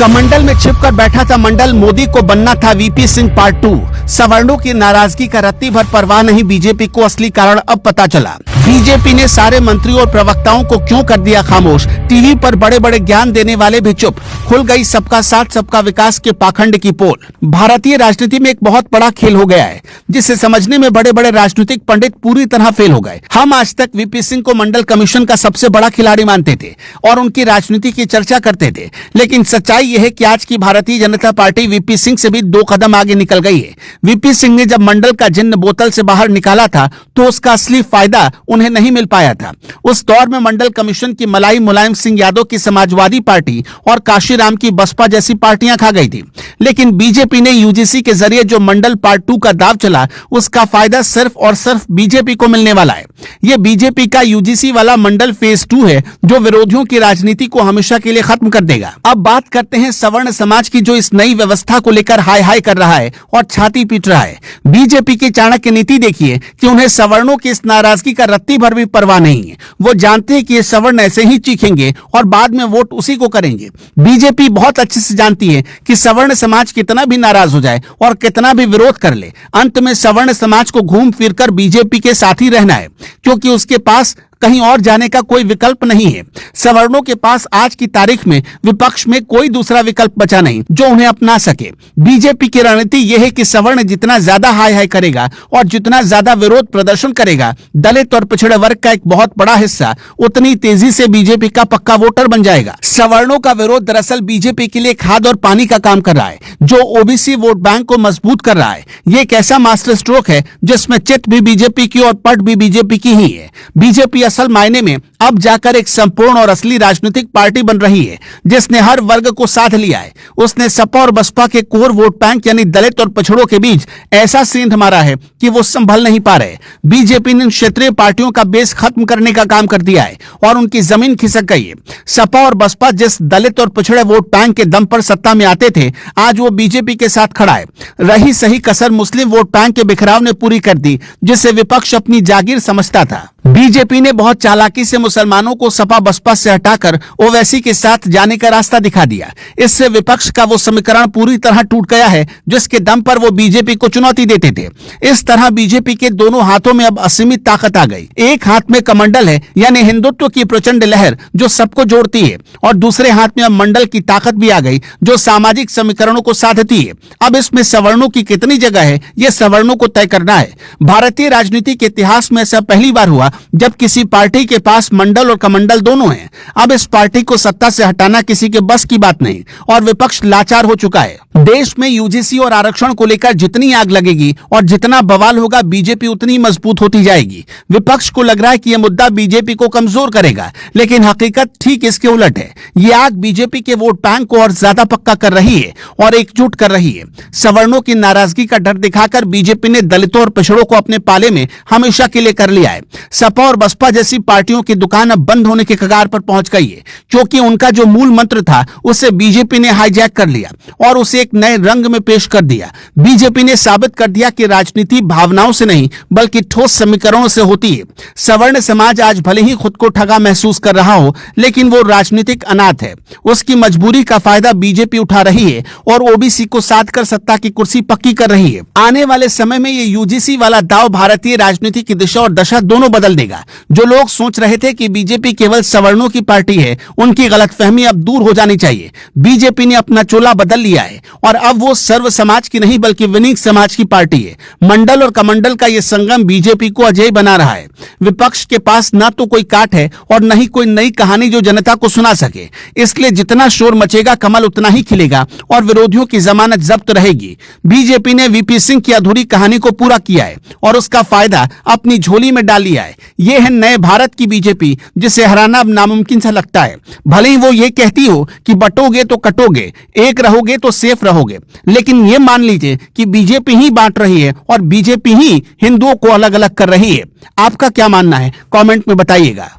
कमंडल में छिपकर बैठा था मंडल, मोदी को बनना था वीपी सिंह पार्ट 2। सवर्णों की नाराजगी का रत्ती भर परवाह नहीं, बीजेपी को असली कारण अब पता चला। बीजेपी ने सारे मंत्रियों और प्रवक्ताओं को क्यों कर दिया खामोश, टीवी पर बड़े बड़े ज्ञान देने वाले भी चुप, खुल गई सबका साथ सबका विकास के पाखंड की पोल। भारतीय राजनीति में एक बहुत बड़ा खेल हो गया है, जिसे समझने में बड़े बड़े राजनीतिक पंडित पूरी तरह फेल हो गए। हम आज तक वीपी सिंह को मंडल कमीशन का सबसे बड़ा खिलाड़ी मानते थे और उनकी राजनीति की चर्चा करते थे, लेकिन सच्चाई यह है कि आज की भारतीय जनता पार्टी वीपी सिंह से भी 2 कदम आगे निकल गई है। वीपी सिंह ने जब मंडल का जिन्न बोतल से बाहर निकाला था तो उसका असली फायदा उन्हें नहीं मिल पाया था। उस दौर में मंडल कमीशन की मलाई मुलायम सिंह यादव की समाजवादी पार्टी और काशीराम की बसपा जैसी पार्टियां खा गई थी, लेकिन बीजेपी ने यूजीसी के जरिए जो मंडल पार्ट 2 का दाव चला, उसका फायदा सिर्फ और सिर्फ बीजेपी को मिलने वाला है। यह बीजेपी का यूजीसी वाला मंडल फेज 2 है, जो विरोधियों की राजनीति को हमेशा के लिए खत्म कर देगा। अब बात करते हैं सवर्ण समाज की, जो इस नई व्यवस्था को लेकर हाय हाय कर रहा है और छाती पीट रहा है। बीजेपी की चाणक्य नीति देखिए कि उन्हें सवर्णों की इस नाराजगी का रत्ती भर भी परवाह नहीं है। वो जानते हैं कि ये सवर्ण ऐसे ही चीखेंगे और बाद में वोट उसी को करेंगे। बीजेपी बहुत अच्छे से जानती है कि सवर्ण समाज कितना भी नाराज हो जाए और कितना भी विरोध कर ले, अंत में सवर्ण समाज को घूम फिर कर बीजेपी के साथ ही रहना है, क्योंकि उसके पास कहीं और जाने का कोई विकल्प नहीं है। सवर्णों के पास आज की तारीख में विपक्ष में कोई दूसरा विकल्प बचा नहीं जो उन्हें अपना सके। बीजेपी की रणनीति यह है कि सवर्ण जितना ज्यादा हाय हाय करेगा और जितना ज्यादा विरोध प्रदर्शन करेगा, दलित और पिछड़े वर्ग का एक बहुत बड़ा हिस्सा उतनी तेजी से बीजेपी का पक्का वोटर बन जाएगा। सवर्णों का विरोध दरअसल बीजेपी के लिए खाद और पानी का काम कर रहा है, जो ओबीसी वोट बैंक को मजबूत कर रहा है। ये एक ऐसा मास्टर स्ट्रोक है जिसमें चित भी बीजेपी की और पट भी बीजेपी की ही है। बीजेपी असल मायने में अब जाकर एक संपूर्ण और असली राजनीतिक पार्टी बन रही है, जिसने हर वर्ग को साथ लिया है। उसने सपा और बसपा के कोर वोट बैंक यानी दलित और पिछड़ों के बीच ऐसा सेंध मारा है कि वो संभल नहीं पा रहे। बीजेपी ने क्षेत्रीय पार्टियों का बेस खत्म करने का काम कर दिया है और उनकी जमीन खिसक गई है। सपा और बसपा जिस दलित और पिछड़े वोट बैंक के दम पर सत्ता में आते थे, आज वो बीजेपी के साथ खड़ा है। रही सही कसर मुस्लिम वोट बैंक के बिखराव ने पूरी कर दी, जिसे विपक्ष अपनी जागीर समझता था। बीजेपी ने बहुत चालाकी से मुसलमानों को सपा बसपा से हटाकर ओवैसी के साथ जाने का रास्ता दिखा दिया। इससे विपक्ष का वो समीकरण पूरी तरह टूट गया है जिसके दम पर वो बीजेपी को चुनौती देते थे। इस तरह बीजेपी के दोनों हाथों में अब असीमित ताकत आ गई। एक हाथ में कमंडल है यानी हिंदुत्व की प्रचंड लहर जो सबको जोड़ती है, और दूसरे हाथ में अब मंडल की ताकत भी आ गई जो सामाजिक समीकरणों को साधती है। अब इसमें सवर्णों की कितनी जगह है, यह सवर्णों को तय करना है। भारतीय राजनीति के इतिहास में ऐसा पहली बार हुआ जब किसी पार्टी के पास मंडल और कमंडल दोनों हैं। अब इस पार्टी को सत्ता से हटाना किसी के बस की बात नहीं और विपक्ष लाचार हो चुका है। देश में यूजीसी और आरक्षण को लेकर जितनी आग लगेगी और जितना बवाल होगा, बीजेपी उतनी मजबूत होती जाएगी। विपक्ष को लग रहा है कि यह मुद्दा बीजेपी को कमजोर करेगा, लेकिन हकीकत ठीक इसके उलट है। ये आग बीजेपी के वोट बैंक को और ज्यादा पक्का कर रही है और एकजुट कर रही है। सवर्णों की नाराजगी का डर दिखाकर बीजेपी ने दलितों और पिछड़ों को अपने पाले में हमेशा के लिए कर लिया है। सपा और बसपा जैसी पार्टियों की दुकान अब बंद होने के कगार पर पहुंच गई है, क्योंकि उनका जो मूल मंत्र था उसे बीजेपी ने हाईजैक कर लिया और उसे एक नए रंग में पेश कर दिया। बीजेपी ने साबित कर दिया कि राजनीति भावनाओं से नहीं बल्कि ठोस समीकरणों से होती है। सवर्ण समाज आज भले ही खुद को ठगा महसूस कर रहा हो, लेकिन वो राजनीतिक अनाथ है। उसकी मजबूरी का फायदा बीजेपी उठा रही है और ओबीसी को साध कर सत्ता की कुर्सी पक्की कर रही है। आने वाले समय में ये यूजीसी वाला दाव भारतीय राजनीति की दिशा और दशा दोनों बदल देगा। जो लोग सोच रहे थे कि बीजेपी केवल सवर्णों की पार्टी है, उनकी गलतफहमी अब दूर हो जानी चाहिए। बीजेपी ने अपना चोला बदल लिया है और अब वो सर्व समाज की नहीं बल्कि विनीत समाज की पार्टी है। मंडल और कमंडल का ये संगम बीजेपी को अजेय बना रहा है। विपक्ष के पास न तो कोई काट है और न ही कोई नई कहानी जो जनता को सुना सके, इसलिए जितना शोर मचेगा कमल उतना ही खिलेगा और विरोधियों की जमानत जब्त रहेगी। बीजेपी ने वीपी सिंह की अधूरी कहानी को पूरा किया है और उसका फायदा अपनी झोली में डाल लिया है। ये है नए भारत की बीजेपी, जिसे हराना अब नामुमकिन सा लगता है। भले ही वो ये कहती हो कि बटोगे तो कटोगे, एक रहोगे तो सेफ रहोगे, लेकिन ये मान लीजिए कि बीजेपी ही बांट रही है और बीजेपी ही हिंदुओं को अलग अलग कर रही है। आपका क्या मानना है, कमेंट में बताइएगा।